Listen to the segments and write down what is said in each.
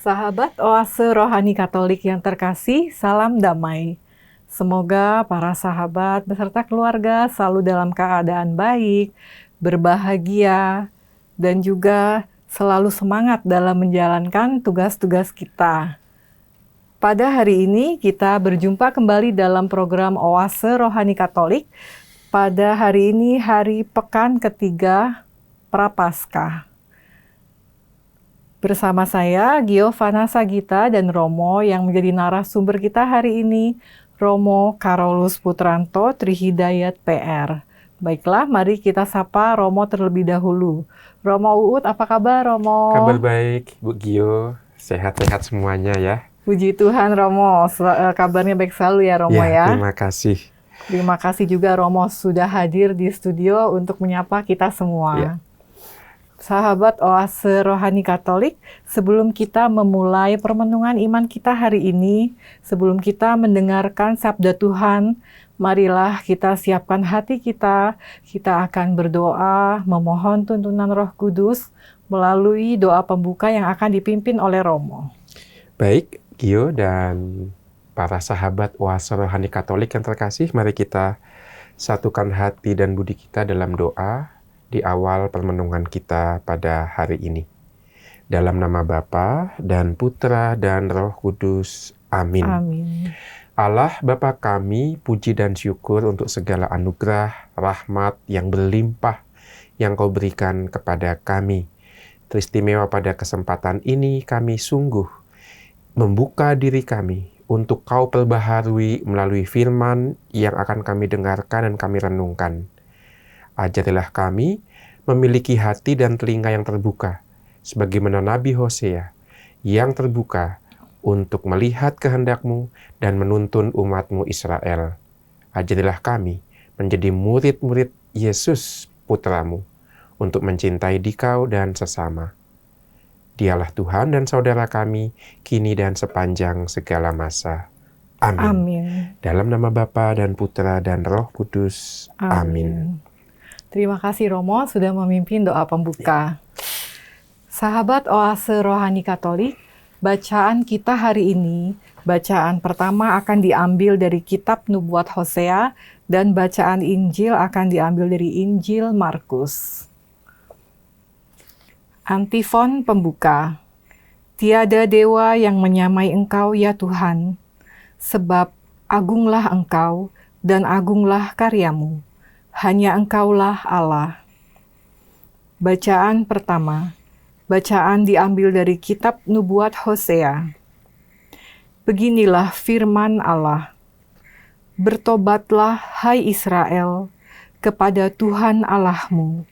Sahabat Oase Rohani Katolik yang terkasih, salam damai. Semoga para sahabat beserta keluarga selalu dalam keadaan baik, berbahagia, dan juga selalu semangat dalam menjalankan tugas-tugas kita. Pada hari ini kita berjumpa kembali dalam program Oase Rohani Katolik. Pada hari ini hari pekan ketiga Prapaskah. Bersama saya, Giovanna Sagita dan Romo yang menjadi narasumber kita hari ini, Romo Karolus Putranto Trihidayat PR. Baiklah, mari kita sapa Romo terlebih dahulu. Romo Uut, apa kabar Romo? Kabar baik, Bu Gio. Sehat-sehat semuanya ya. Puji Tuhan Romo, kabarnya baik selalu ya Romo ya. Terima kasih. Terima kasih juga Romo sudah hadir di studio untuk menyapa kita semua. Ya. Sahabat Oase Rohani Katolik, sebelum kita memulai permenungan iman kita hari ini, sebelum kita mendengarkan sabda Tuhan, marilah kita siapkan hati kita akan berdoa, memohon tuntunan Roh Kudus melalui doa pembuka yang akan dipimpin oleh Romo. Baik, Gio dan para sahabat Oase Rohani Katolik yang terkasih, mari kita satukan hati dan budi kita dalam doa di awal permenungan kita pada hari ini. Dalam nama Bapa dan Putra dan Roh Kudus. Amin. Amin. Allah Bapa kami, puji dan syukur untuk segala anugerah, rahmat yang berlimpah yang Kau berikan kepada kami. Teristimewa pada kesempatan ini kami sungguh membuka diri kami untuk Kau perbaharui melalui firman yang akan kami dengarkan dan kami renungkan. Ajarilah kami memiliki hati dan telinga yang terbuka, sebagaimana Nabi Hosea yang terbuka untuk melihat kehendak-Mu dan menuntun umat-Mu Israel. Ajarilah kami menjadi murid-murid Yesus Putra-Mu untuk mencintai Dikau dan sesama. Dialah Tuhan dan Saudara kami, kini dan sepanjang segala masa. Amin. Amin. Dalam nama Bapa dan Putra dan Roh Kudus. Amin. Terima kasih Romo sudah memimpin doa pembuka. Sahabat Oase Rohani Katolik, bacaan kita hari ini, bacaan pertama akan diambil dari kitab Nubuat Hosea dan bacaan Injil akan diambil dari Injil Markus. Antifon pembuka. Tiada dewa yang menyamai Engkau ya Tuhan, sebab agunglah Engkau dan agunglah karya-Mu. Hanya Engkaulah Allah. Bacaan pertama. Bacaan diambil dari kitab Nubuat Hosea. Beginilah firman Allah. Bertobatlah, hai Israel, kepada Tuhan Allahmu,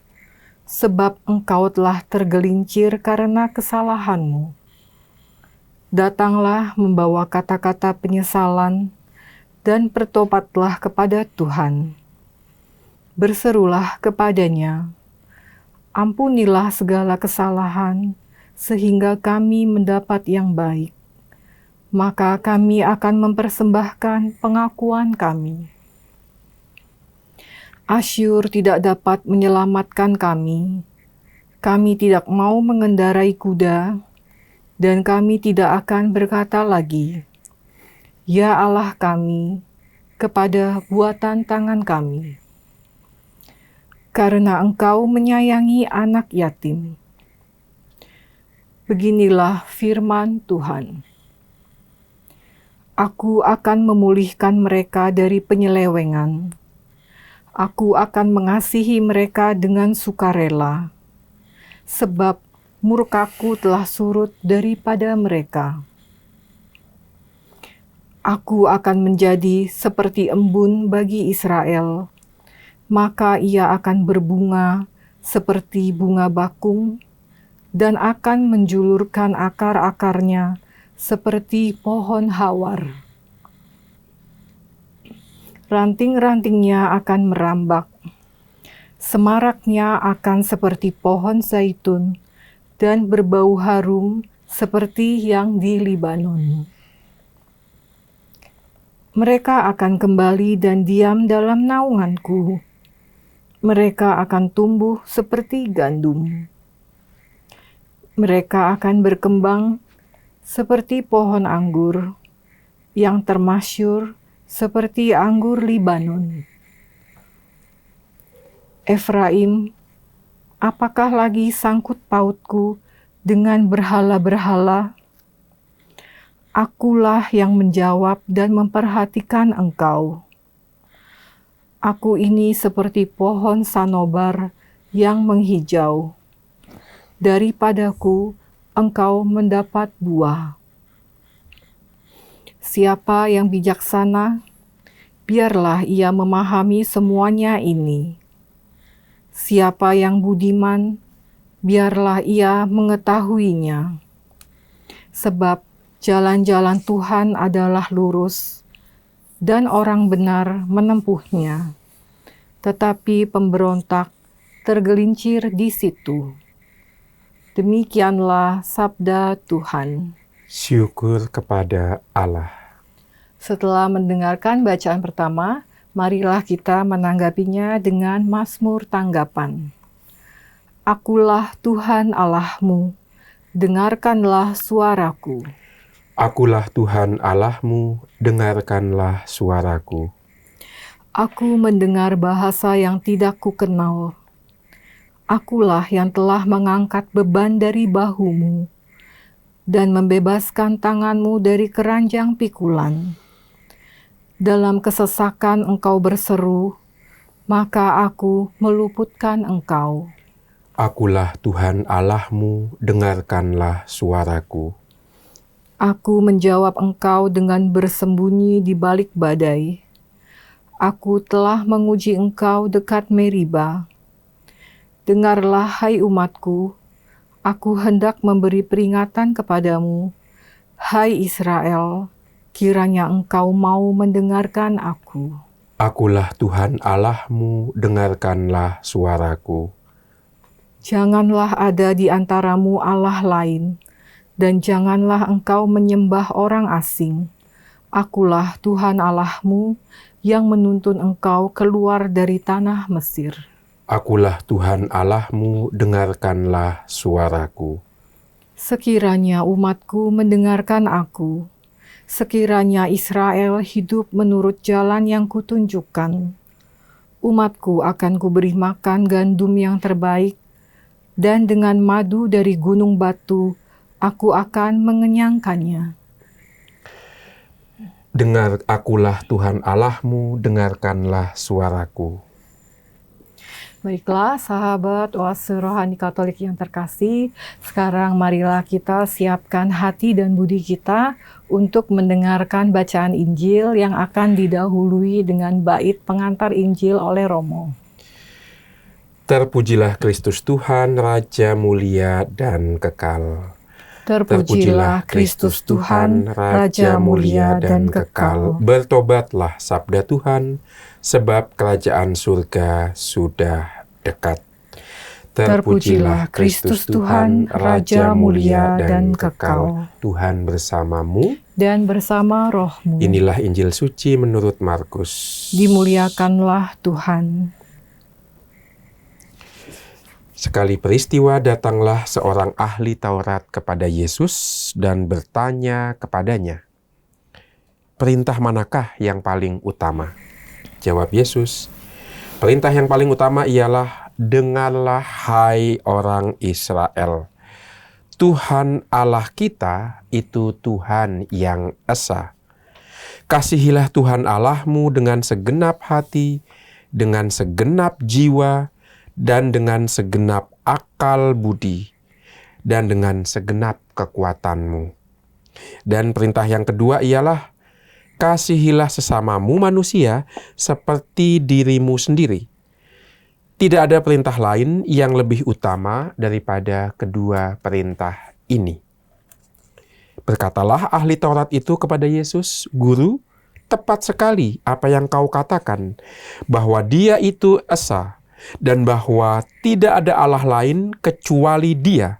sebab engkau telah tergelincir karena kesalahanmu. Datanglah membawa kata-kata penyesalan, dan bertobatlah kepada Tuhan. Berserulah kepadanya, ampunilah segala kesalahan, sehingga kami mendapat yang baik. Maka kami akan mempersembahkan pengakuan kami. Asyur tidak dapat menyelamatkan kami. Kami tidak mau mengendarai kuda, dan kami tidak akan berkata lagi, ya Allah kami, kepada buatan tangan kami. Karena Engkau menyayangi anak yatim. Beginilah firman Tuhan. Aku akan memulihkan mereka dari penyelewengan. Aku akan mengasihi mereka dengan sukarela, sebab murkaku telah surut daripada mereka. Aku akan menjadi seperti embun bagi Israel, maka ia akan berbunga seperti bunga bakung dan akan menjulurkan akar-akarnya seperti pohon hawar. Ranting-rantingnya akan merambak, semaraknya akan seperti pohon zaitun dan berbau harum seperti yang di Libanon. Mereka akan kembali dan diam dalam naunganku. Mereka akan tumbuh seperti gandum. Mereka akan berkembang seperti pohon anggur yang termasyur seperti anggur Libanon. Efraim, apakah lagi sangkut pautku dengan berhala-berhala? Akulah yang menjawab dan memperhatikan engkau. Aku ini seperti pohon sanobar yang menghijau. Daripadaku engkau mendapat buah. Siapa yang bijaksana, biarlah ia memahami semuanya ini. Siapa yang budiman, biarlah ia mengetahuinya. Sebab jalan-jalan Tuhan adalah lurus, dan orang benar menempuhnya. Tetapi pemberontak tergelincir di situ. Demikianlah sabda Tuhan. Syukur kepada Allah. Setelah mendengarkan bacaan pertama, marilah kita menanggapinya dengan mazmur tanggapan. Akulah Tuhan Allahmu, dengarkanlah suaraku. Akulah Tuhan Allahmu, dengarkanlah suaraku. Aku mendengar bahasa yang tidak kukenal. Akulah yang telah mengangkat beban dari bahumu dan membebaskan tanganmu dari keranjang pikulan. Dalam kesesakan engkau berseru, maka aku meluputkan engkau. Akulah Tuhan Allahmu, dengarkanlah suaraku. Aku menjawab engkau dengan bersembunyi di balik badai. Aku telah menguji engkau dekat Meriba. Dengarlah, hai umatku, aku hendak memberi peringatan kepadamu, hai Israel, kiranya engkau mau mendengarkan aku. Akulah Tuhan Allahmu, dengarkanlah suaraku. Janganlah ada di antaramu Allah lain, dan janganlah engkau menyembah orang asing. Akulah Tuhan Allahmu yang menuntun engkau keluar dari tanah Mesir. Akulah Tuhan Allahmu, dengarkanlah suaraku. Sekiranya umatku mendengarkan aku, sekiranya Israel hidup menurut jalan yang kutunjukkan, umatku akan kuberi makan gandum yang terbaik, dan dengan madu dari gunung batu aku akan mengenyangkannya. Dengar, akulah Tuhan Allahmu, dengarkanlah suaraku. Baiklah, sahabat Oase Rohani Katolik yang terkasih, sekarang marilah kita siapkan hati dan budi kita untuk mendengarkan bacaan Injil yang akan didahului dengan bait pengantar Injil oleh Romo. Terpujilah Kristus Tuhan, Raja mulia dan kekal. Terpujilah Kristus Tuhan, Raja mulia dan kekal. Bertobatlah, sabda Tuhan, sebab kerajaan surga sudah dekat. Terpujilah Kristus Tuhan, Raja mulia dan kekal. Tuhan bersamamu Dan bersama rohmu. Inilah Injil suci menurut Markus. Dimuliakanlah Tuhan. Sekali peristiwa datanglah seorang ahli Taurat kepada Yesus dan bertanya kepadanya, "Perintah manakah yang paling utama?" Jawab Yesus, "Perintah yang paling utama ialah, dengarlah hai orang Israel. Tuhan Allah kita itu Tuhan yang esa. Kasihilah Tuhan Allahmu dengan segenap hati, dengan segenap jiwa, dan dengan segenap akal budi, dan dengan segenap kekuatanmu. Dan perintah yang kedua ialah, kasihilah sesamamu manusia seperti dirimu sendiri. Tidak ada perintah lain yang lebih utama daripada kedua perintah ini." Berkatalah ahli Taurat itu kepada Yesus, "Guru, tepat sekali apa yang kau katakan, bahwa Dia itu esa, dan bahwa tidak ada Allah lain kecuali Dia.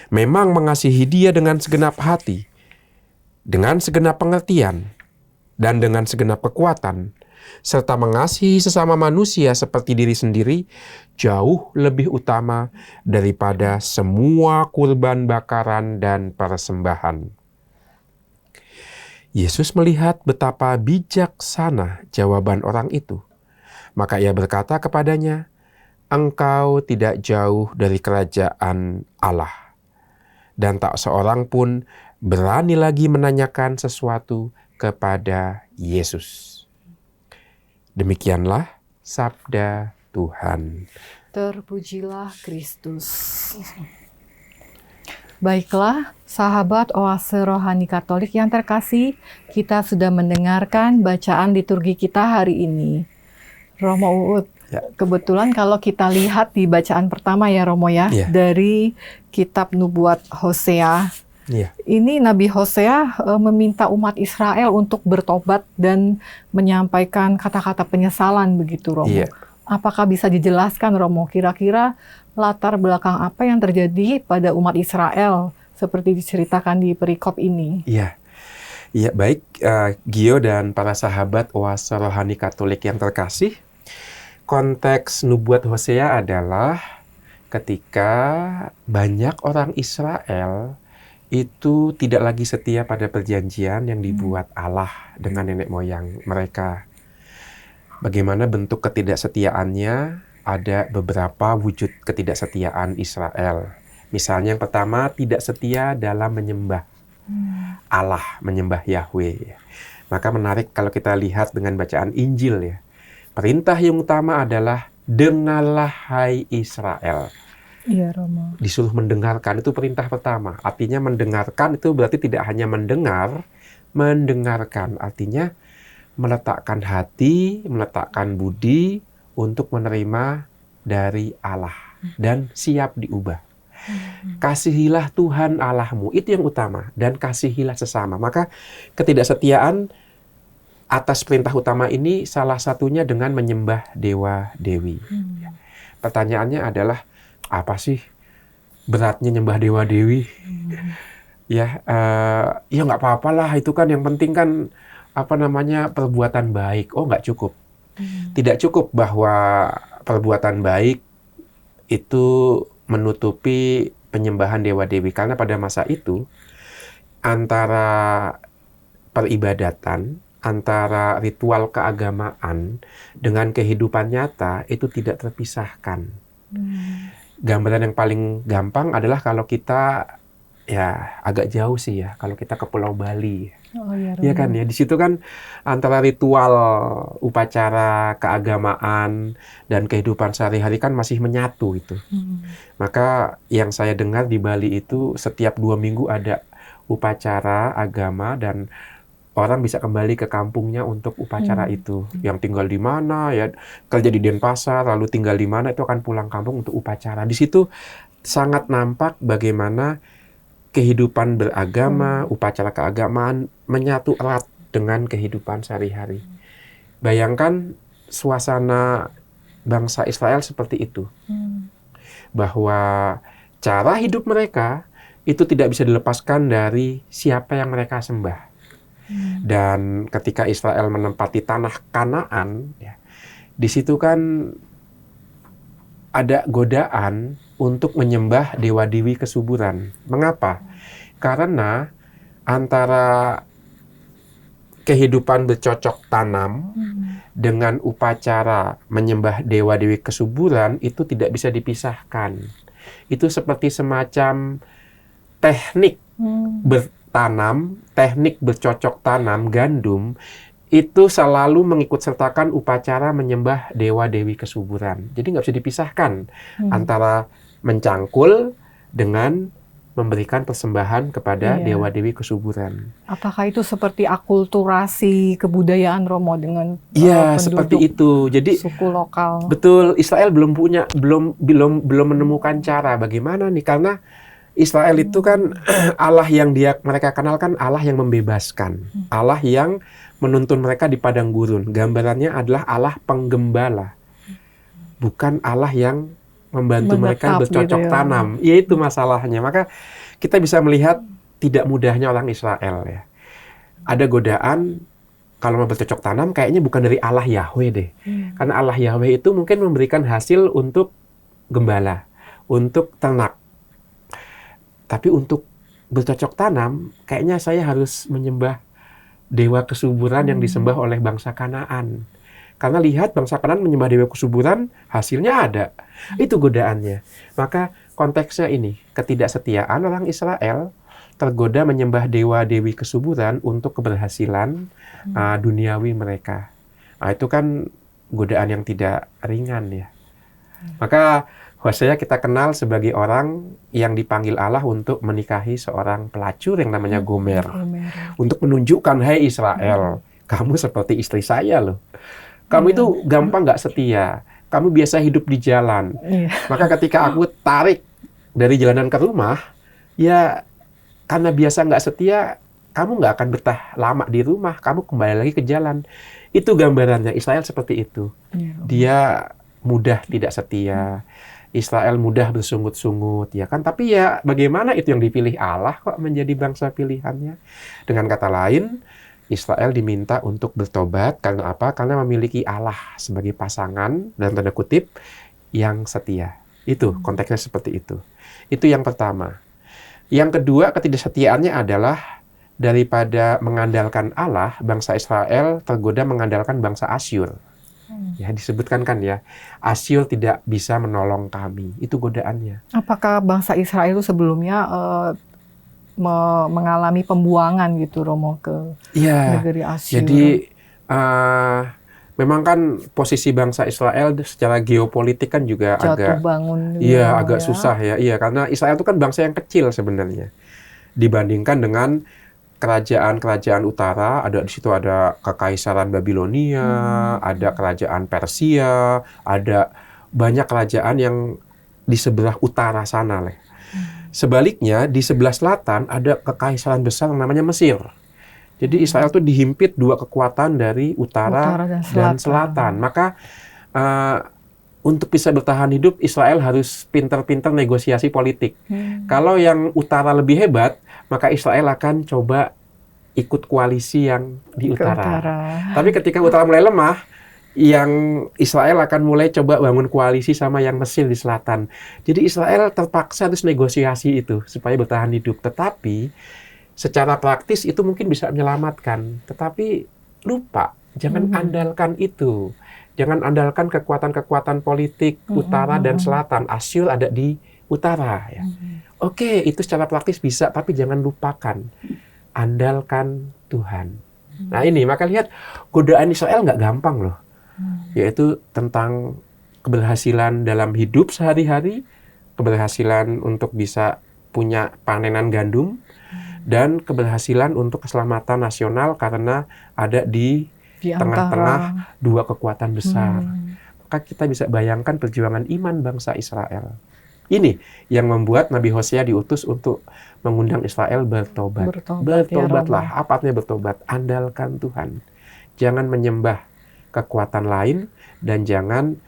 Memang mengasihi Dia dengan segenap hati, dengan segenap pengertian, dan dengan segenap kekuatan, serta mengasihi sesama manusia seperti diri sendiri jauh lebih utama daripada semua kurban bakaran dan persembahan. Yesus melihat betapa bijaksana jawaban orang itu. Maka ia berkata kepadanya, "Engkau tidak jauh dari kerajaan Allah." Dan tak seorang pun berani lagi menanyakan sesuatu kepada Yesus. Demikianlah sabda Tuhan. Terpujilah Kristus. Baiklah, sahabat Oase Rohani Katolik yang terkasih, kita sudah mendengarkan bacaan liturgi kita hari ini. Romo Uut, Ya. kebetulan kalau kita lihat di bacaan pertama ya Romo ya, Ya. dari kitab Nubuat Hosea. Iya. Ini Nabi Hosea meminta umat Israel untuk bertobat dan menyampaikan kata-kata penyesalan begitu Romo. Iya. Apakah bisa dijelaskan Romo kira-kira latar belakang apa yang terjadi pada umat Israel seperti diceritakan di perikop ini? Iya. Iya, baik Gio dan para sahabat Oase Rohani Katolik yang terkasih. Konteks Nubuat Hosea adalah ketika banyak orang Israel itu tidak lagi setia pada perjanjian yang dibuat Allah dengan nenek moyang mereka. Bagaimana bentuk ketidaksetiaannya? Ada beberapa wujud ketidaksetiaan Israel. Misalnya yang pertama, tidak setia dalam menyembah Allah, menyembah Yahweh. Maka menarik kalau kita lihat dengan bacaan Injil ya. Perintah yang utama adalah dengarlah hai Israel. Iya Romo. Disuruh mendengarkan, itu perintah pertama. Artinya mendengarkan itu berarti tidak hanya mendengar, mendengarkan. Artinya meletakkan hati, meletakkan budi untuk menerima dari Allah dan siap diubah. Kasihilah Tuhan Allahmu, itu yang utama, dan kasihilah sesama. Maka ketidaksetiaan atas perintah utama ini salah satunya dengan menyembah dewa-dewi. Pertanyaannya adalah, apa sih beratnya nyembah dewa-dewi? Ya nggak apa-apa lah, itu kan yang penting kan perbuatan baik. Oh, nggak cukup. Tidak cukup bahwa perbuatan baik itu menutupi penyembahan dewa-dewi. Karena pada masa itu, antara peribadatan, antara ritual keagamaan dengan kehidupan nyata itu tidak terpisahkan. Gambaran yang paling gampang adalah kalau kita, ya agak jauh sih ya, kalau kita ke Pulau Bali. Oh, iya, Ya kan ya, di situ kan antara ritual upacara keagamaan dan kehidupan sehari-hari kan masih menyatu itu. Maka yang saya dengar di Bali itu setiap 2 minggu ada upacara agama dan orang bisa kembali ke kampungnya untuk upacara itu. Yang tinggal di mana ya, kerja di Denpasar lalu tinggal di mana itu akan pulang kampung untuk upacara. Di situ sangat nampak bagaimana kehidupan beragama, upacara keagamaan menyatu erat dengan kehidupan sehari-hari. Bayangkan suasana bangsa Israel seperti itu. Bahwa cara hidup mereka itu tidak bisa dilepaskan dari siapa yang mereka sembah. Dan ketika Israel menempati tanah Kanaan, ya, di situ kan ada godaan untuk menyembah dewa-dewi kesuburan. Mengapa? Karena antara kehidupan bercocok tanam dengan upacara menyembah dewa-dewi kesuburan itu tidak bisa dipisahkan. Itu seperti semacam teknik bertanam, teknik bercocok tanam gandum itu selalu mengikut sertakan upacara menyembah dewa-dewi kesuburan. Jadi nggak bisa dipisahkan antara mencangkul dengan memberikan persembahan kepada dewa-dewi kesuburan. Apakah itu seperti akulturasi kebudayaan Romo dengan Iya, seperti itu. Jadi suku lokal. Betul, Israel belum menemukan cara bagaimana nih, karena Israel itu kan Allah yang mereka kenal kan Allah yang membebaskan, Allah yang menuntun mereka di padang gurun. Gambarannya adalah Allah penggembala, bukan Allah yang membantu mereka bercocok tanam. Ya itu masalahnya. Maka kita bisa melihat tidak mudahnya orang Israel ya. Ada godaan kalau mau bercocok tanam kayaknya bukan dari Allah Yahweh deh. Karena Allah Yahweh itu mungkin memberikan hasil untuk gembala, untuk ternak. Tapi untuk bercocok tanam, kayaknya saya harus menyembah dewa kesuburan yang disembah oleh bangsa Kanaan. Karena lihat bangsa Kanaan menyembah dewa kesuburan, hasilnya ada. Itu godaannya. Maka konteksnya ini, ketidaksetiaan orang Israel tergoda menyembah dewa-dewi kesuburan untuk keberhasilan duniawi mereka. Nah, itu kan godaan yang tidak ringan ya. Maka Hosea kita kenal sebagai orang yang dipanggil Allah untuk menikahi seorang pelacur yang namanya Gomer. Untuk menunjukkan, hai Israel, kamu seperti istri saya loh. Kamu itu gampang nggak setia. Kamu biasa hidup di jalan. Maka ketika aku tarik dari jalanan ke rumah, ya karena biasa nggak setia, kamu nggak akan betah lama di rumah. Kamu kembali lagi ke jalan. Itu gambarannya. Israel seperti itu. Dia mudah tidak setia. Israel mudah bersungut-sungut, ya kan? Tapi ya bagaimana itu yang dipilih Allah kok menjadi bangsa pilihannya? Dengan kata lain, Israel diminta untuk bertobat karena apa? Karena memiliki Allah sebagai pasangan, dalam tanda kutip, yang setia. Itu konteksnya seperti itu. Itu yang pertama. Yang kedua, ketidaksetiaannya adalah daripada mengandalkan Allah, bangsa Israel tergoda mengandalkan bangsa Asyur. Ya, disebutkan kan ya, Asyur tidak bisa menolong kami. Itu godaannya. Apakah bangsa Israel itu sebelumnya mengalami pembuangan gitu, Romo, ke negeri Asyur? Jadi memang kan posisi bangsa Israel secara geopolitik kan juga agak susah ya. Iya, karena Israel itu kan bangsa yang kecil sebenarnya dibandingkan dengan kerajaan-kerajaan utara. Di situ ada kekaisaran Babilonia, ada kerajaan Persia, ada banyak kerajaan yang di sebelah utara sana lah. Sebaliknya di sebelah selatan ada kekaisaran besar yang namanya Mesir. Jadi Israel itu dihimpit dua kekuatan dari utara dan selatan. Maka untuk bisa bertahan hidup, Israel harus pintar-pintar negosiasi politik. Kalau yang utara lebih hebat, maka Israel akan coba ikut koalisi yang di utara. Tapi ketika utara mulai lemah, yang Israel akan mulai coba bangun koalisi sama yang Mesir di selatan. Jadi Israel terpaksa harus negosiasi itu supaya bertahan hidup. Tetapi secara praktis itu mungkin bisa menyelamatkan, tetapi lupa, jangan andalkan itu. Jangan andalkan kekuatan-kekuatan politik utara dan selatan. Asyur ada di utara. Ya. Oke, itu secara praktis bisa, tapi jangan lupakan. Andalkan Tuhan. Nah ini, maka lihat, godaan Israel nggak gampang loh. Yaitu tentang keberhasilan dalam hidup sehari-hari, keberhasilan untuk bisa punya panenan gandum, dan keberhasilan untuk keselamatan nasional karena ada di tengah-tengah dua kekuatan besar. Maka kita bisa bayangkan perjuangan iman bangsa Israel. Ini yang membuat Nabi Hosea diutus untuk mengundang Israel bertobat. Bertobatlah. Ya, apa artinya bertobat? Andalkan Tuhan. Jangan menyembah kekuatan lain dan jangan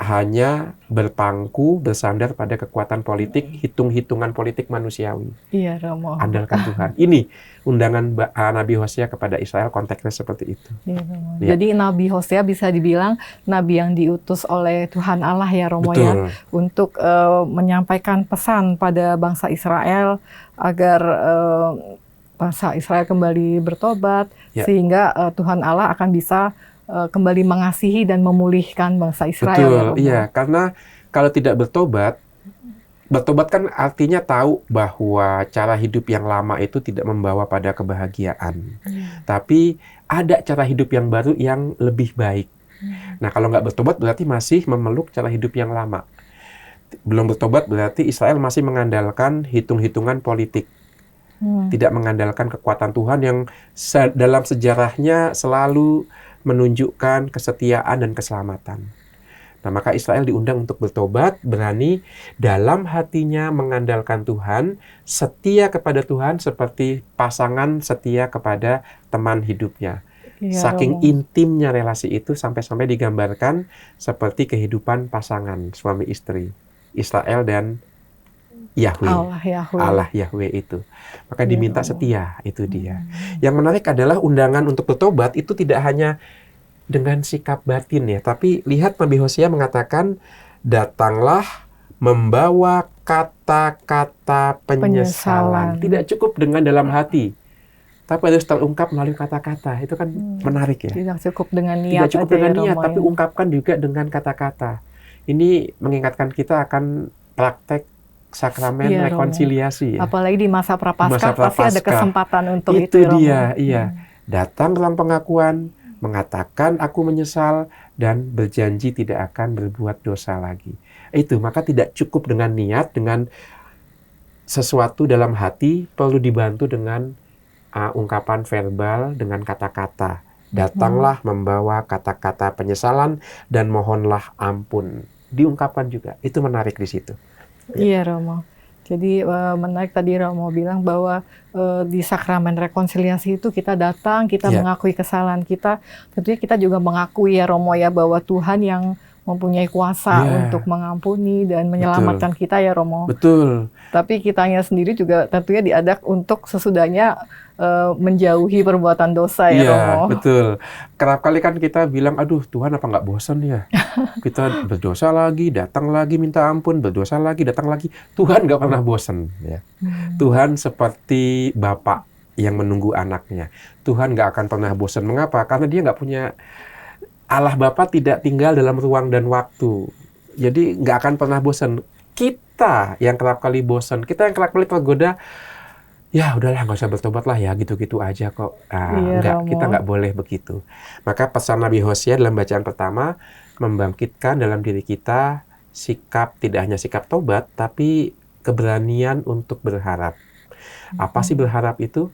hanya berpangku, bersandar pada kekuatan politik, hitung-hitungan politik manusiawi. Iya, Romo. Andalkan Tuhan. Ini undangan Nabi Hosea kepada Israel, konteksnya seperti itu. Iya, Romo. Ya. Jadi Nabi Hosea bisa dibilang Nabi yang diutus oleh Tuhan Allah ya, Romo. Betul. Ya, untuk menyampaikan pesan pada bangsa Israel agar bangsa Israel kembali bertobat, ya, sehingga Tuhan Allah akan bisa kembali mengasihi dan memulihkan bangsa Israel. Betul, iya. Karena kalau tidak bertobat kan artinya tahu bahwa cara hidup yang lama itu tidak membawa pada kebahagiaan. Tapi ada cara hidup yang baru yang lebih baik. Nah, kalau nggak bertobat berarti masih memeluk cara hidup yang lama. Belum bertobat berarti Israel masih mengandalkan hitung-hitungan politik. Tidak mengandalkan kekuatan Tuhan yang dalam sejarahnya selalu menunjukkan kesetiaan dan keselamatan. Nah, maka Israel diundang untuk bertobat, berani dalam hatinya mengandalkan Tuhan, setia kepada Tuhan seperti pasangan setia kepada teman hidupnya. Ya, saking intimnya relasi itu sampai-sampai digambarkan seperti kehidupan pasangan suami istri, Israel dan Yahweh. Allah Yahweh. Allah Yahweh itu. Maka Ya diminta Allah. setia, itu dia. Yang menarik adalah undangan untuk bertobat itu tidak hanya dengan sikap batin ya, tapi lihat Nabi Hosea mengatakan, datanglah membawa kata-kata penyesalan. Tidak cukup dengan dalam hati, tapi harus terungkap melalui kata-kata. Itu kan menarik ya. Tidak cukup dengan niat. Tidak cukup aja dengan ya, niat, Romo, tapi ungkapkan juga dengan kata-kata. Ini mengingatkan kita akan praktek sakramen Iya, Romo. rekonsiliasi ya. Apalagi di masa Di Prapaskah masa pasti ada Prapaskah. kesempatan untuk Itu itu, Romo. dia, iya. Datang dalam pengakuan, mengatakan aku menyesal, dan berjanji tidak akan berbuat dosa lagi. Itu, maka tidak cukup dengan niat, dengan sesuatu dalam hati, perlu dibantu dengan ungkapan verbal, dengan kata-kata. Datanglah membawa kata-kata penyesalan dan mohonlah ampun. Diungkapkan juga. Itu menarik di situ. Iya, Romo. Jadi menarik tadi Romo bilang bahwa di sakramen rekonsiliasi itu kita datang, kita mengakui kesalahan kita. Tentunya kita juga mengakui ya Romo ya bahwa Tuhan yang mempunyai kuasa untuk mengampuni dan menyelamatkan kita ya Romo. Betul. Tapi kitanya sendiri juga tentunya diadak untuk sesudahnya menjauhi perbuatan dosa ya Romo. Iya, betul. Kerap kali kan kita bilang, aduh Tuhan apa nggak bosan ya? Kita berdosa lagi, datang lagi minta ampun, berdosa lagi, datang lagi. Tuhan nggak pernah bosan. Ya. Tuhan seperti bapak yang menunggu anaknya. Tuhan nggak akan pernah bosan. Mengapa? Karena dia nggak punya... Allah Bapa tidak tinggal dalam ruang dan waktu. Jadi nggak akan pernah bosan. Kita yang kerap kali bosan, kita yang kerap kali tergoda, ya udahlah nggak usah bertobat lah ya, gitu-gitu aja kok. Kita nggak boleh begitu. Maka pesan Nabi Hosea dalam bacaan pertama, membangkitkan dalam diri kita sikap, tidak hanya sikap tobat, tapi keberanian untuk berharap. Apa sih berharap itu?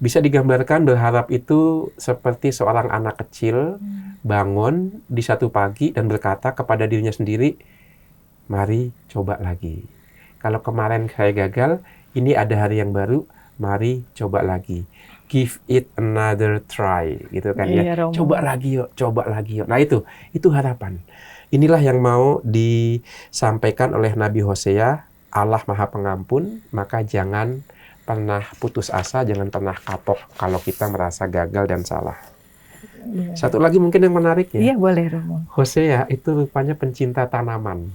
Bisa digambarkan berharap itu seperti seorang anak kecil bangun di satu pagi dan berkata kepada dirinya sendiri, mari coba lagi. Kalau kemarin saya gagal, ini ada hari yang baru, mari coba lagi. Give it another try, gitu kan ya. Coba lagi yuk, coba lagi yuk. Nah itu harapan. Inilah yang mau disampaikan oleh Nabi Hosea, Allah Maha Pengampun, maka jangan pernah putus asa, jangan pernah kapok kalau kita merasa gagal dan salah. Satu lagi mungkin yang menarik ya. Iya, boleh Romo. Hosea itu rupanya pencinta tanaman.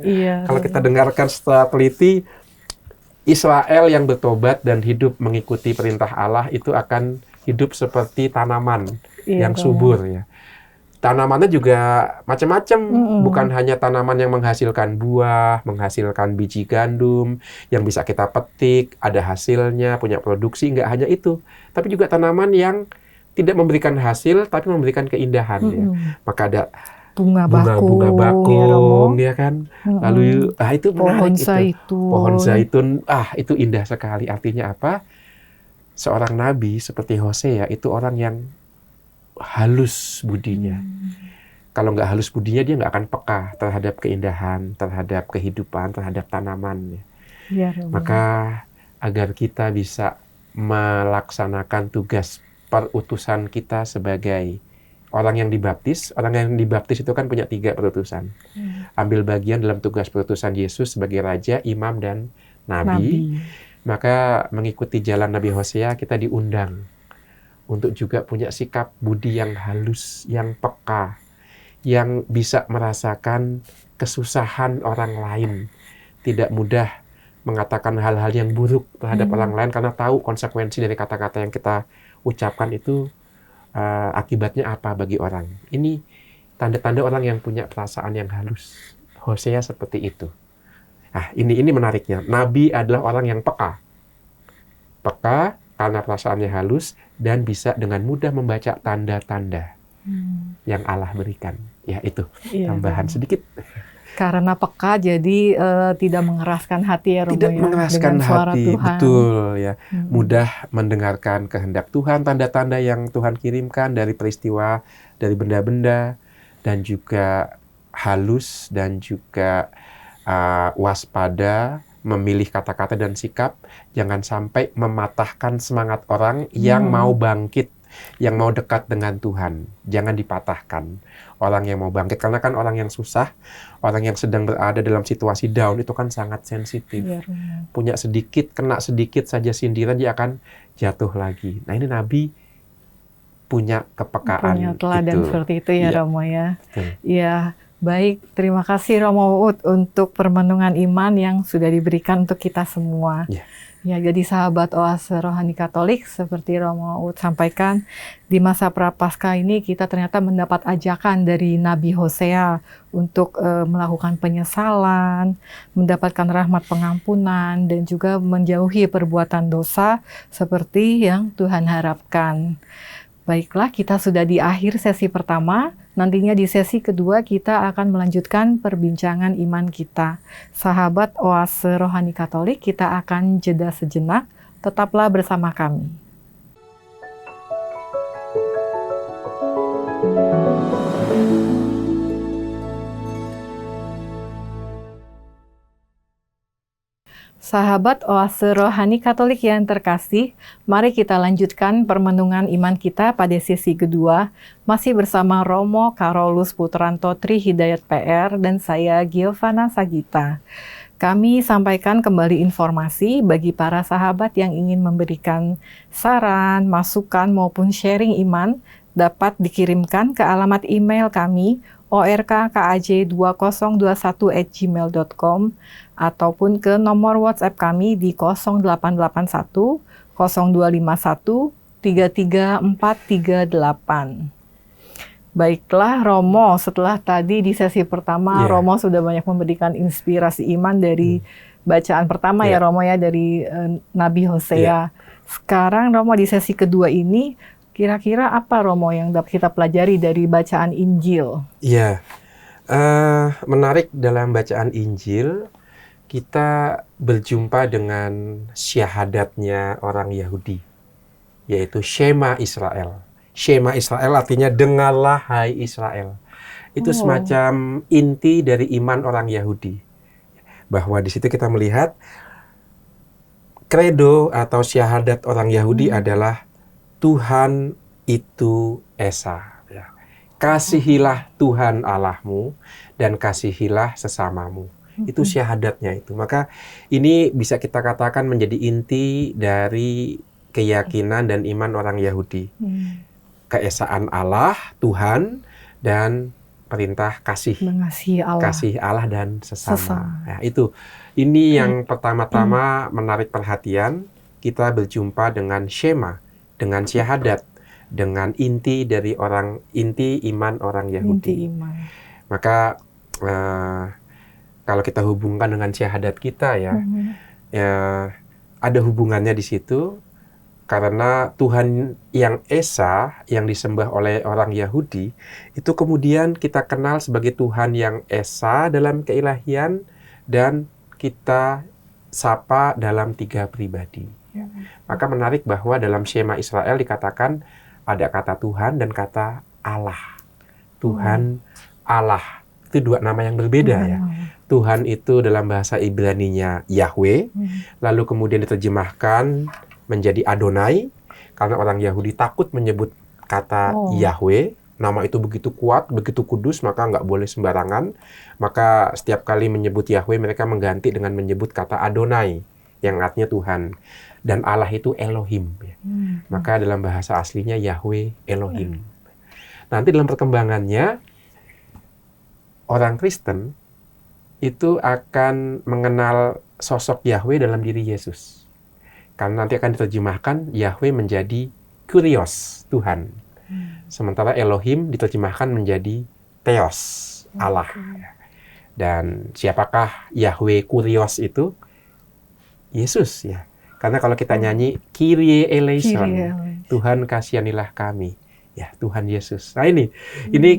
Iya. Kalau kita dengarkan setelah teliti, Israel yang bertobat dan hidup mengikuti perintah Allah itu akan hidup seperti tanaman yang subur ya. Tanamannya juga macam-macam, bukan hanya tanaman yang menghasilkan buah, menghasilkan biji gandum, yang bisa kita petik, ada hasilnya, punya produksi, nggak hanya itu. Tapi juga tanaman yang tidak memberikan hasil, tapi memberikan keindahan. Ya. Maka ada bunga bakung, ya kan? Lalu, itu menarik pohon zaitun, itu indah sekali. Artinya apa? Seorang nabi seperti Hosea itu orang yang halus budinya. Kalau nggak halus budinya, dia nggak akan peka terhadap keindahan, terhadap kehidupan, terhadap tanaman. Ya, maka agar kita bisa melaksanakan tugas perutusan kita sebagai orang yang dibaptis itu kan punya 3 perutusan. Ambil bagian dalam tugas perutusan Yesus sebagai Raja, Imam, dan Nabi. Maka mengikuti jalan Nabi Hosea, kita diundang untuk juga punya sikap budi yang halus, yang peka, yang bisa merasakan kesusahan orang lain. Tidak mudah mengatakan hal-hal yang buruk terhadap orang lain karena tahu konsekuensi dari kata-kata yang kita ucapkan itu akibatnya apa bagi orang. Ini tanda-tanda orang yang punya perasaan yang halus. Hosea seperti itu. Ini menariknya. Nabi adalah orang yang peka. Peka karena perasaannya halus dan bisa dengan mudah membaca tanda-tanda yang Allah berikan. Ya itu, tambahan sedikit. Karena peka jadi tidak mengeraskan hati ya Romo. Tidak mengeraskan hati, betul ya. Mudah mendengarkan kehendak Tuhan, tanda-tanda yang Tuhan kirimkan dari peristiwa, dari benda-benda, dan juga halus dan juga waspada, memilih kata-kata dan sikap, jangan sampai mematahkan semangat orang yang mau bangkit yang mau dekat dengan Tuhan. Jangan dipatahkan. Orang yang mau bangkit, karena kan orang yang susah, orang yang sedang berada dalam situasi down itu kan sangat sensitif. Punya sedikit, kena sedikit saja sindiran, dia akan jatuh lagi. Nah ini Nabi punya kepekaan. Punya teladan seperti itu ya, Romo ya. Ya, baik. Terima kasih Romo Uut untuk permenungan iman yang sudah diberikan untuk kita semua. Ya, jadi sahabat Oase Rohani Katolik, seperti Romo Uut sampaikan, di masa Prapaskah ini kita ternyata mendapat ajakan dari Nabi Hosea untuk melakukan penyesalan, mendapatkan rahmat pengampunan, dan juga menjauhi perbuatan dosa seperti yang Tuhan harapkan. Baiklah, kita sudah di akhir sesi pertama. Nantinya di sesi kedua kita akan melanjutkan perbincangan iman kita. Sahabat Oase Rohani Katolik, kita akan jeda sejenak. Tetaplah bersama kami. Sahabat Oase Rohani Katolik yang terkasih, mari kita lanjutkan permenungan iman kita pada sesi kedua, masih bersama Romo Karolus Putranto Tri Hidayat PR dan saya Giovanna Sagita. Kami sampaikan kembali informasi bagi para sahabat yang ingin memberikan saran, masukan maupun sharing iman dapat dikirimkan ke alamat email kami orkaj2021@gmail.com ataupun ke nomor WhatsApp kami di 0881 0251 33438. Baiklah Romo, setelah tadi di sesi pertama Romo sudah banyak memberikan inspirasi iman dari bacaan pertama ya Romo ya, dari Nabi Hosea. Sekarang Romo di sesi kedua ini, kira-kira apa Romo yang dapat kita pelajari dari bacaan Injil? Menarik dalam bacaan Injil, kita berjumpa dengan syahadatnya orang Yahudi, yaitu Shema Israel. Shema Israel artinya dengarlah hai Israel. Itu semacam inti dari iman orang Yahudi. Bahwa di situ kita melihat kredo atau syahadat orang Yahudi adalah Tuhan itu Esa. Kasihilah Tuhan Allahmu dan kasihilah sesamamu. Itu syahadatnya itu. Maka ini bisa kita katakan menjadi inti dari keyakinan dan iman orang Yahudi. Keesaan Allah, Tuhan, dan perintah kasih. Mengasihi Allah. Kasih Allah dan sesama. Ya, itu. Ini yang pertama-tama menarik perhatian. Kita berjumpa dengan Shema, dengan syahadat, dengan inti dari inti iman orang Yahudi. Inti iman. Maka kalau kita hubungkan dengan syahadat kita ya, ada hubungannya di situ. Karena Tuhan yang Esa, yang disembah oleh orang Yahudi, itu kemudian kita kenal sebagai Tuhan yang Esa dalam keilahian, dan kita sapa dalam 3 pribadi. Maka menarik bahwa dalam Shema Israel dikatakan ada kata Tuhan dan kata Allah. Tuhan, Allah. Itu 2 nama yang berbeda ya. Tuhan itu dalam bahasa Ibrani-nya Yahweh, lalu kemudian diterjemahkan menjadi Adonai, karena orang Yahudi takut menyebut kata Yahweh. Nama itu begitu kuat, begitu kudus, maka nggak boleh sembarangan. Maka setiap kali menyebut Yahweh, mereka mengganti dengan menyebut kata Adonai, yang artinya Tuhan. Dan Allah itu Elohim. Maka dalam bahasa aslinya Yahweh Elohim. Nanti dalam perkembangannya, orang Kristen itu akan mengenal sosok Yahweh dalam diri Yesus. Karena nanti akan diterjemahkan Yahweh menjadi Kurios, Tuhan. Sementara Elohim diterjemahkan menjadi Theos, Allah. Dan siapakah Yahweh Kurios itu? Yesus ya. Karena kalau kita nyanyi Kyrie eleison, Tuhan kasihanilah kami. Ya, Tuhan Yesus. Nah ini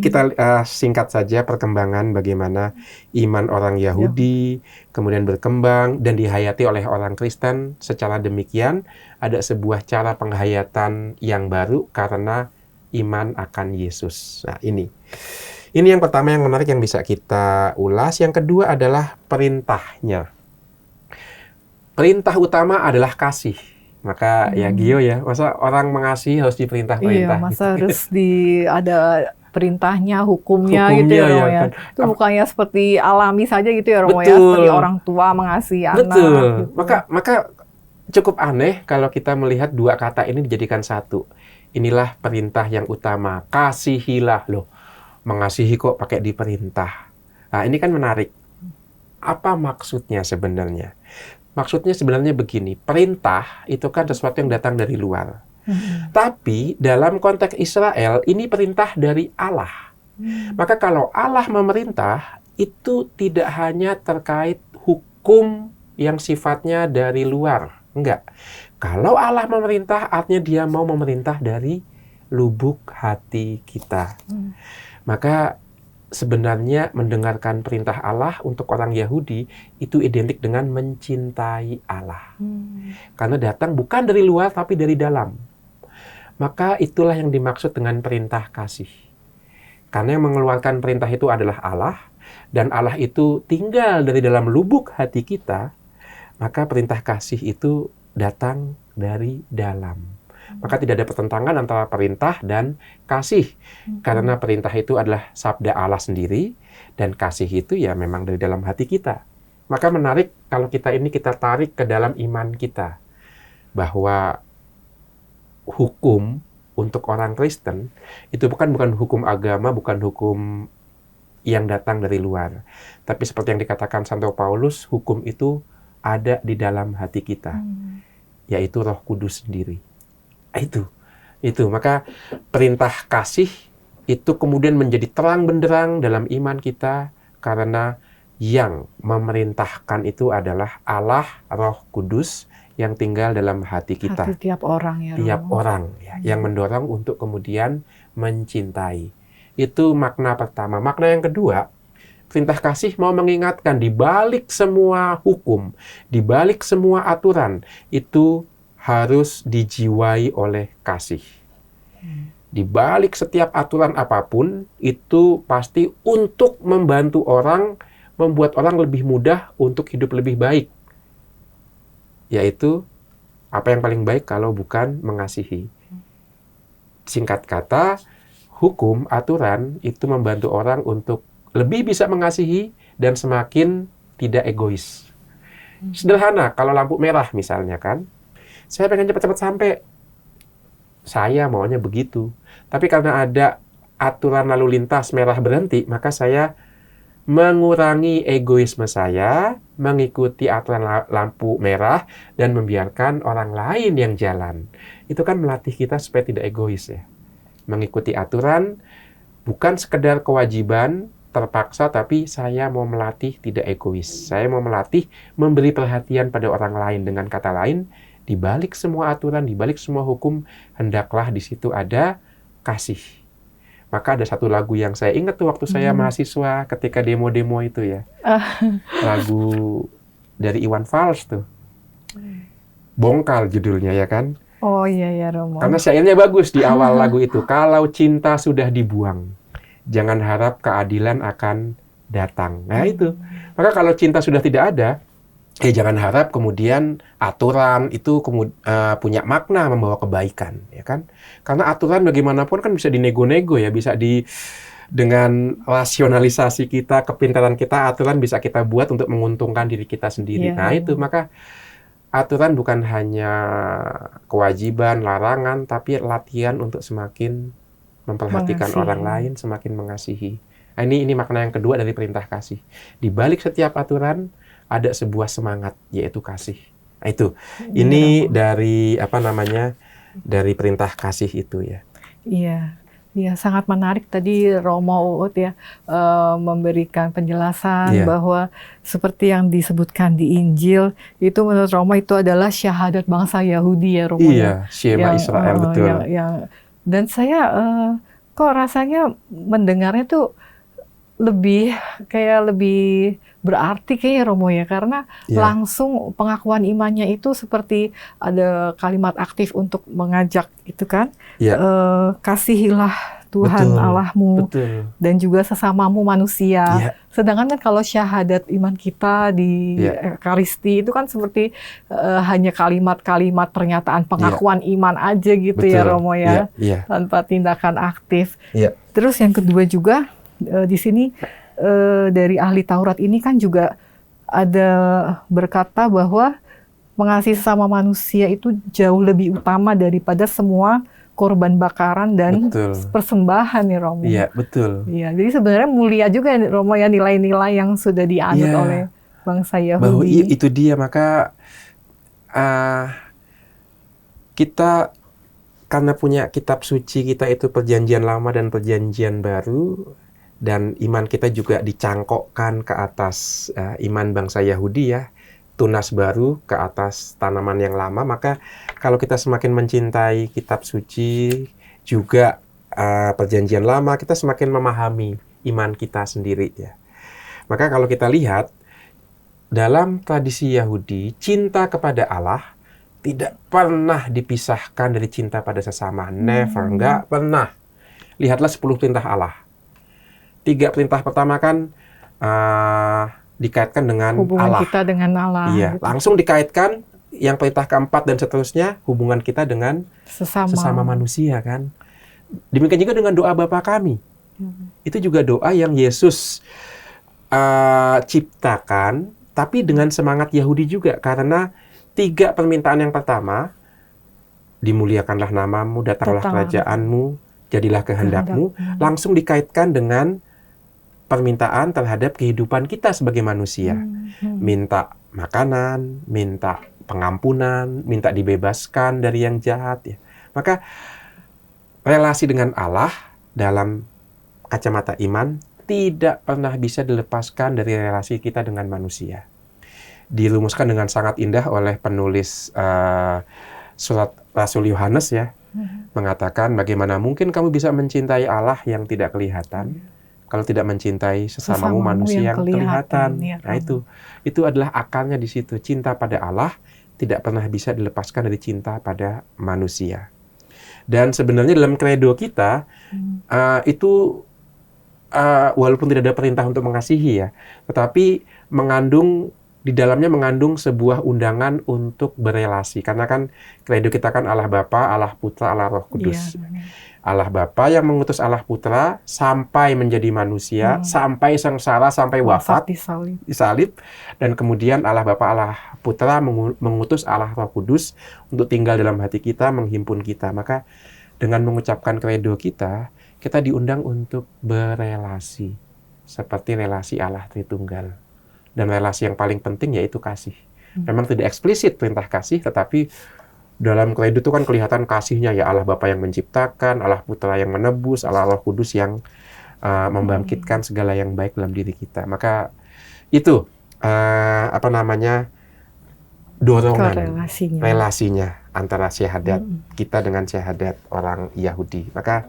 kita singkat saja perkembangan bagaimana iman orang Yahudi kemudian berkembang dan dihayati oleh orang Kristen. Secara demikian ada sebuah cara penghayatan yang baru karena iman akan Yesus. Nah ini yang pertama yang menarik yang bisa kita ulas. Yang kedua adalah perintahnya. Perintah utama adalah kasih. Maka ya Gio ya, masa orang mengasihi harus Iya, diperintah-perintah masa gitu. harus ada perintahnya, hukumnya gitu ya Hukumnya Romo ya ya. kan. Itu bukannya seperti alami saja gitu ya Romo ya, Betul. seperti orang tua mengasihi anak Betul. gitu. Maka cukup aneh kalau kita melihat dua kata ini dijadikan satu. Inilah perintah yang utama, kasihilah. Loh, mengasihi kok pakai diperintah. Nah, ini kan menarik. Apa maksudnya sebenarnya? Maksudnya sebenarnya begini, perintah itu kan sesuatu yang datang dari luar. Tapi dalam konteks Israel, ini perintah dari Allah. Maka kalau Allah memerintah, itu tidak hanya terkait hukum yang sifatnya dari luar. Enggak. Kalau Allah memerintah, artinya dia mau memerintah dari lubuk hati kita. Maka sebenarnya mendengarkan perintah Allah untuk orang Yahudi itu identik dengan mencintai Allah. Karena datang bukan dari luar tapi dari dalam. Maka itulah yang dimaksud dengan perintah kasih. Karena yang mengeluarkan perintah itu adalah Allah, dan Allah itu tinggal dari dalam lubuk hati kita, maka perintah kasih itu datang dari dalam. Maka tidak ada pertentangan antara perintah dan kasih. Karena perintah itu adalah sabda Allah sendiri, dan kasih itu ya memang dari dalam hati kita. Maka menarik kalau kita tarik ke dalam iman kita. Bahwa hukum untuk orang Kristen itu bukan hukum agama, bukan hukum yang datang dari luar. Tapi seperti yang dikatakan Santo Paulus, hukum itu ada di dalam hati kita, yaitu Roh Kudus sendiri. Itu. Maka perintah kasih itu kemudian menjadi terang benderang dalam iman kita karena yang memerintahkan itu adalah Allah Roh Kudus yang tinggal dalam hati kita. Hati tiap orang ya. Tiap orang ya, yang mendorong untuk kemudian mencintai. Itu makna pertama. Makna yang kedua, perintah kasih mau mengingatkan di balik semua hukum, di balik semua aturan, itu harus dijiwai oleh kasih. Di balik setiap aturan apapun, itu pasti untuk membantu orang, membuat orang lebih mudah untuk hidup lebih baik. Yaitu, apa yang paling baik kalau bukan mengasihi. Singkat kata, hukum, aturan, itu membantu orang untuk lebih bisa mengasihi dan semakin tidak egois. Sederhana, kalau lampu merah misalnya kan, saya pengen cepat-cepat sampai. Saya maunya begitu. Tapi karena ada aturan lalu lintas merah berhenti, maka saya mengurangi egoisme saya, mengikuti aturan lampu merah, dan membiarkan orang lain yang jalan. Itu kan melatih kita supaya tidak egois ya. Mengikuti aturan, bukan sekedar kewajiban, terpaksa, tapi saya mau melatih tidak egois. Saya mau melatih memberi perhatian pada orang lain. Dengan kata lain, di balik semua aturan, di balik semua hukum, hendaklah di situ ada kasih. Maka ada satu lagu yang saya ingat tuh waktu saya mahasiswa ketika demo-demo itu ya. Lagu dari Iwan Fals tuh. Bongkal judulnya ya kan. Oh iya Romo. Karena syairnya bagus di awal lagu itu. Kalau cinta sudah dibuang, jangan harap keadilan akan datang. Nah itu. Maka kalau cinta sudah tidak ada, jangan harap kemudian aturan itu punya makna membawa kebaikan, ya kan? Karena aturan bagaimanapun kan bisa dinego-nego ya, bisa dengan rasionalisasi kita, kepintaran kita, aturan bisa kita buat untuk menguntungkan diri kita sendiri. Yeah. Nah itu, maka aturan bukan hanya kewajiban, larangan, tapi latihan untuk semakin memperhatikan orang lain, semakin mengasihi. Nah, ini makna yang kedua dari perintah kasih. Di balik setiap aturan ada sebuah semangat, yaitu kasih. Nah, itu. Ini dari dari perintah kasih itu ya. Iya, sangat menarik tadi Romo Uut ya memberikan penjelasan bahwa seperti yang disebutkan di Injil itu menurut Romo itu adalah syahadat bangsa Yahudi ya Romo. Iya, Shema Israel betul. Dan saya kok rasanya mendengarnya tuh lebih berarti kayaknya Romo ya, karena langsung pengakuan imannya itu seperti ada kalimat aktif untuk mengajak itu kan, kasihilah Tuhan Betul, Allahmu betul. dan juga sesamamu manusia. Iya, Sedangkan kan kalau syahadat iman kita di iya, Ekaristi itu kan seperti hanya kalimat-kalimat pernyataan iya, pengakuan iman aja gitu ya betul. Romo Iya, ya, iya, tanpa tindakan aktif. iya, Terus yang kedua juga di sini dari ahli Taurat ini kan juga ada berkata bahwa mengasihi sesama manusia itu jauh lebih utama daripada semua korban bakaran dan betul. persembahan nih Romo. Iya, betul. Iya, jadi sebenarnya mulia juga ya, Romo ya nilai-nilai yang sudah dianut oleh Iya, bangsa bahwa Yahudi. itu dia. Maka kita karena punya kitab suci kita itu perjanjian lama dan perjanjian baru, dan iman kita juga dicangkokkan ke atas iman bangsa Yahudi ya, tunas baru ke atas tanaman yang lama. Maka kalau kita semakin mencintai kitab suci juga perjanjian lama, kita semakin memahami iman kita sendiri ya. Maka kalau kita lihat dalam tradisi Yahudi, cinta kepada Allah tidak pernah dipisahkan dari cinta pada sesama. Never, nggak pernah. Lihatlah 10 perintah Allah. 3 perintah pertama kan dikaitkan dengan Hubungan Allah. kita dengan Allah. Iya, Gitu. langsung dikaitkan yang perintah keempat dan seterusnya, hubungan kita dengan sesama manusia kan. Demikian juga dengan doa Bapa kami. Itu juga doa yang Yesus ciptakan, tapi dengan semangat Yahudi juga. Karena 3 permintaan yang pertama, dimuliakanlah namamu, datanglah kerajaanmu, jadilah kehendakmu, langsung dikaitkan dengan permintaan terhadap kehidupan kita sebagai manusia. Minta makanan, minta pengampunan, minta dibebaskan dari yang jahat ya. Maka relasi dengan Allah dalam kacamata iman tidak pernah bisa dilepaskan dari relasi kita dengan manusia. Dirumuskan dengan sangat indah oleh penulis surat Rasul Yohanes ya, mengatakan bagaimana mungkin kamu bisa mencintai Allah yang tidak kelihatan kalau tidak mencintai sesamamu manusia yang kelihatan. Ya, Nah itu adalah akarnya di situ. Cinta pada Allah tidak pernah bisa dilepaskan dari cinta pada manusia. Dan sebenarnya dalam kredo kita itu walaupun tidak ada perintah untuk mengasihi ya, tetapi di dalamnya mengandung sebuah undangan untuk berelasi. Karena kan kredo kita kan Allah Bapa, Allah Putra, Allah Roh Kudus. Iya. Allah Bapa yang mengutus Allah Putra sampai menjadi manusia, sampai sengsara, sampai wafat, disalib. Dan kemudian Allah Bapa, Allah Putra mengutus Allah Roh Kudus untuk tinggal dalam hati kita, menghimpun kita. Maka dengan mengucapkan kredo kita diundang untuk berelasi. Seperti relasi Allah Tritunggal. Dan relasi yang paling penting yaitu kasih. Memang tidak eksplisit perintah kasih, tetapi dalam kredo itu kan kelihatan kasihnya ya, Allah Bapa yang menciptakan, Allah Putra yang menebus, Allah Roh Kudus yang membangkitkan segala yang baik dalam diri kita. Maka itu dorongan relasinya antara syahadat kita dengan syahadat orang Yahudi. Maka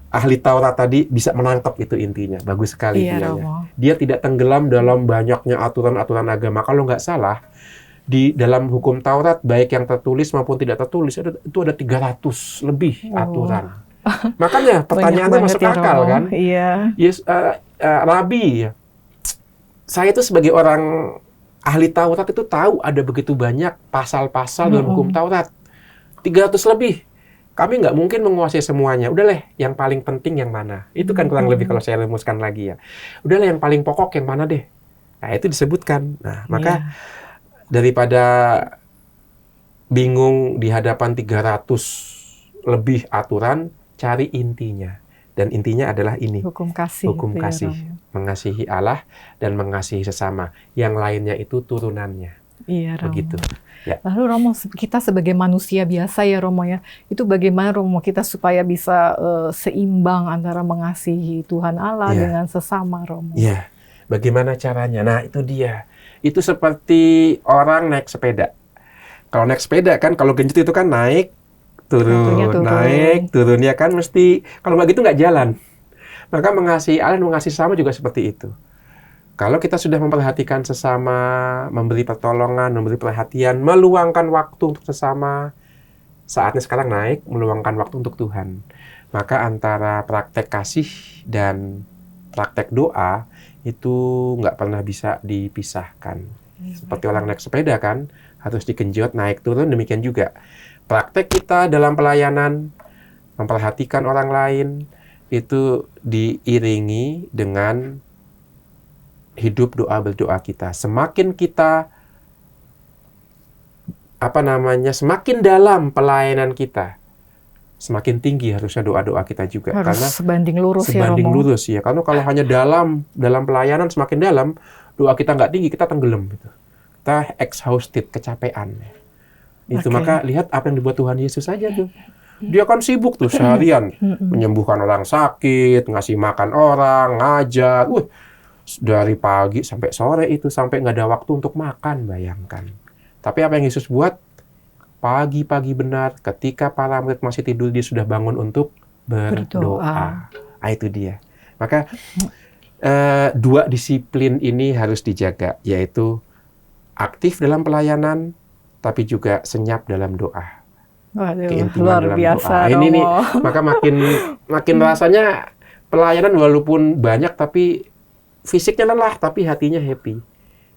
ahli Taurat tadi bisa menangkap itu intinya. Bagus sekali dia tidak tenggelam dalam banyaknya aturan-aturan agama. Kalau nggak salah, di dalam hukum Taurat, baik yang tertulis maupun tidak tertulis, itu ada 300 lebih aturan. Makanya pertanyaannya masuk akal kan? Iya. Yes, Rabi, saya itu sebagai orang ahli Taurat itu tahu ada begitu banyak pasal-pasal dalam hukum Taurat. 300 lebih. Kami nggak mungkin menguasai semuanya. Udahlah, yang paling penting yang mana? Itu kan kurang lebih kalau saya rumuskan lagi ya. Udahlah, yang paling pokok yang mana deh? Nah, itu disebutkan. Nah, maka daripada bingung di hadapan 300 lebih aturan, cari intinya. Dan intinya adalah ini. Hukum kasih. Hukum kasih. Mengasihi Allah dan mengasihi sesama. Yang lainnya itu turunannya. Iya, Romo. Begitu. Ya. Lalu Romo, kita sebagai manusia biasa ya Romo ya, itu bagaimana Romo kita supaya bisa seimbang antara mengasihi Tuhan Allah dengan sesama Romo? Iya, bagaimana caranya? Nah itu dia. Itu seperti orang naik sepeda. Kalau naik sepeda kan, kalau genjot itu kan naik, turun, naik, turun. Ya kan mesti, kalau nggak gitu nggak jalan. Maka mengasihi Allah, mengasihi sesama juga seperti itu. Kalau kita sudah memperhatikan sesama, memberi pertolongan, memberi perhatian, meluangkan waktu untuk sesama, saatnya sekarang naik, meluangkan waktu untuk Tuhan. Maka antara praktek kasih dan praktek doa itu nggak pernah bisa dipisahkan. Seperti orang naik sepeda kan, harus digenjot naik turun, demikian juga. Praktek kita dalam pelayanan, memperhatikan orang lain, itu diiringi dengan hidup doa berdoa kita. Semakin kita semakin dalam pelayanan kita, semakin tinggi harusnya doa-doa kita juga. Harus karena sebanding lurus ya, sebanding Romo. lurus ya. Karena kalau hanya dalam pelayanan semakin dalam, doa kita nggak tinggi, kita tenggelam gitu. Kita exhausted, kecapean. Itu maka lihat apa yang dibuat Tuhan Yesus saja tuh. Dia kan sibuk tuh seharian menyembuhkan orang sakit, ngasih makan orang, ngajar. Dari pagi sampai sore itu, sampai nggak ada waktu untuk makan, bayangkan. Tapi apa yang Yesus buat? Pagi-pagi benar, ketika para murid masih tidur, dia sudah bangun untuk berdoa. Itu dia. Maka dua disiplin ini harus dijaga, yaitu aktif dalam pelayanan, tapi juga senyap dalam doa. Waduh, luar biasa, Romo. Ini maka makin rasanya pelayanan walaupun banyak, tapi fisiknya lelah, tapi hatinya happy.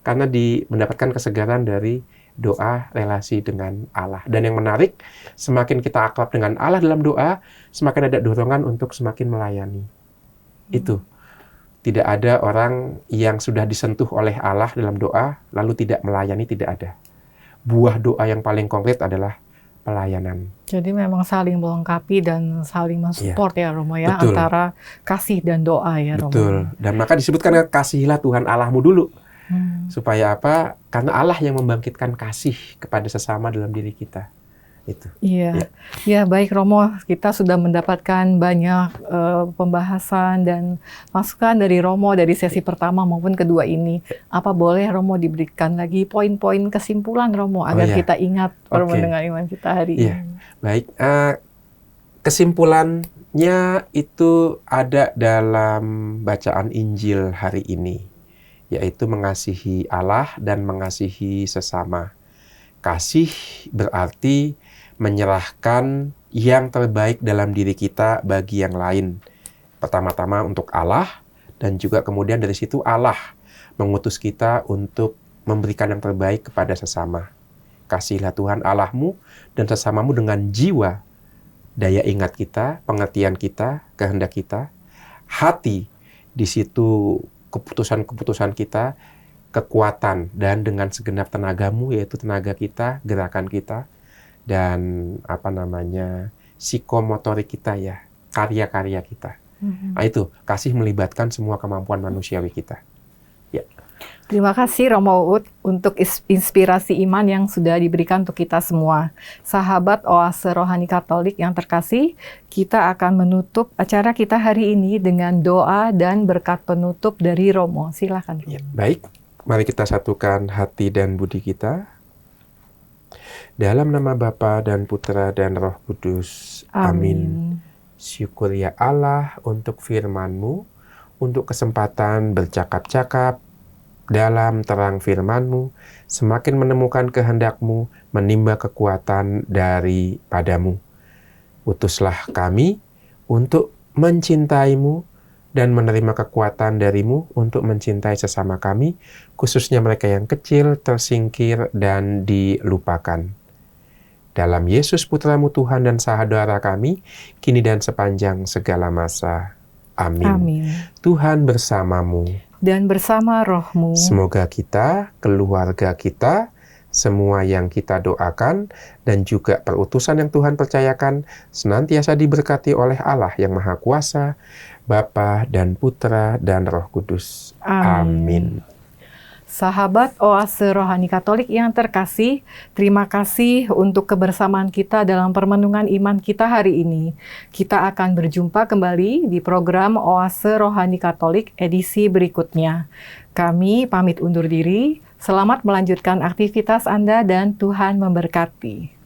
Karena mendapatkan kesegaran dari doa relasi dengan Allah. Dan yang menarik, semakin kita akrab dengan Allah dalam doa, semakin ada dorongan untuk semakin melayani. Itu. Tidak ada orang yang sudah disentuh oleh Allah dalam doa, lalu tidak melayani, tidak ada. Buah doa yang paling konkret adalah pelayanan. Jadi memang saling melengkapi dan saling mensupport ya Romo ya, betul. Antara kasih dan doa ya Romo. Betul. Dan maka disebutkan kasihilah Tuhan Allahmu dulu. Supaya apa? Karena Allah yang membangkitkan kasih kepada sesama dalam diri kita. Itu. Iya. Ya, baik Romo, kita sudah mendapatkan banyak pembahasan dan masukan dari Romo dari sesi pertama maupun kedua ini. Apa boleh Romo diberikan lagi poin-poin kesimpulan Romo agar kita ingat Romo dengan iman kita hari ini? Baik. Kesimpulannya itu ada dalam bacaan Injil hari ini, yaitu mengasihi Allah dan mengasihi sesama. Kasih berarti menyerahkan yang terbaik dalam diri kita bagi yang lain. Pertama-tama untuk Allah, dan juga kemudian dari situ Allah mengutus kita untuk memberikan yang terbaik kepada sesama. Kasihilah Tuhan Allahmu dan sesamamu dengan jiwa, daya ingat kita, pengertian kita, kehendak kita, hati, di situ keputusan-keputusan kita, kekuatan, dan dengan segenap tenagamu, yaitu tenaga kita, gerakan kita, dan psikomotorik kita ya, karya-karya kita. Nah itu, kasih melibatkan semua kemampuan manusiawi kita. Ya. Terima kasih Romo Uut untuk inspirasi iman yang sudah diberikan untuk kita semua. Sahabat Oase Rohani Katolik yang terkasih, kita akan menutup acara kita hari ini dengan doa dan berkat penutup dari Romo. Silakan. Ya, baik, mari kita satukan hati dan budi kita. Dalam nama Bapa dan Putra dan Roh Kudus. Amin. Syukur ya Allah untuk firman-Mu, untuk kesempatan bercakap-cakap dalam terang firman-Mu, semakin menemukan kehendak-Mu, menimba kekuatan daripadamu. Utuslah kami untuk mencintai-Mu dan menerima kekuatan dari-Mu untuk mencintai sesama kami, khususnya mereka yang kecil, tersingkir, dan dilupakan. Dalam Yesus Putra-Mu Tuhan dan Saudara kami, kini dan sepanjang segala masa. Amin. Amin. Tuhan bersamamu. Dan bersama roh-Mu. Semoga kita, keluarga kita, semua yang kita doakan, dan juga perutusan yang Tuhan percayakan, senantiasa diberkati oleh Allah yang Maha Kuasa, Bapa dan Putra dan Roh Kudus. Amin. Sahabat Oase Rohani Katolik yang terkasih, terima kasih untuk kebersamaan kita dalam permenungan iman kita hari ini. Kita akan berjumpa kembali di program Oase Rohani Katolik edisi berikutnya. Kami pamit undur diri, selamat melanjutkan aktivitas Anda dan Tuhan memberkati.